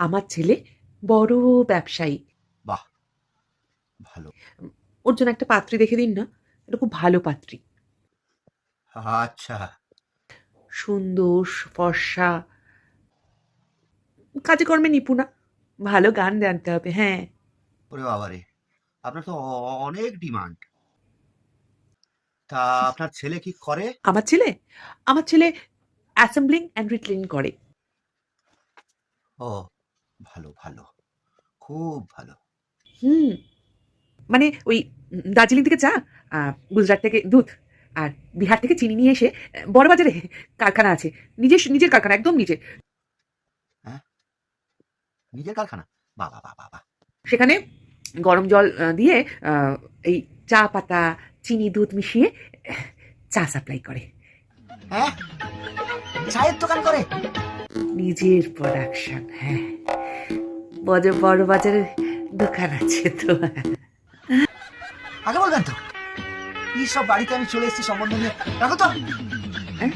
আমার ছেলে বড় ব্যবসায়ী। বাহ, ভালো। ওর জন্য একটা পাত্রী দেখে দিন না, এটা খুব ভালো পাত্রী। আচ্ছা। সুন্দর, ফর্সা, কাজে কর্মে নিপুণা, ভালো গান জানতে হবে। হ্যাঁ। ওরে বাবারে, আপনার তো অনেক ডিমান্ড। তা আপনার ছেলে কি করে? আমার ছেলে আমার ছেলে অ্যাসেম্বলিং অ্যান্ড রিটেলিং করে। ও, ভালো ভালো, খুব ভালো। হুম। মানে ওই দার্জিলিং থেকে চা, গুজরাট থেকে দুধ, আর বিহার থেকে চিনি নিয়ে এসে বড় বাজারে কারখানা আছে, নিজের নিজের কারখানা, একদম নিজের। হ্যাঁ, নিজের কারখানা? বাবা বাবা বাবা। সেখানে গরম জল দিয়ে আহ, এই চা পাতা, চিনি, দুধ মিশিয়ে চা সাপ্লাই করে। হ্যাঁ, চায়ের দোকান করে? নিজের প্রোডাকশন। হ্যাঁ, বড় বড় বাজারে দোকান আছে তো। আগে বলবেন তো, কি সব বাড়িতে আমি চলে এসেছি সম্বন্ধ নিয়ে। রাখো তো। হ্যাঁ?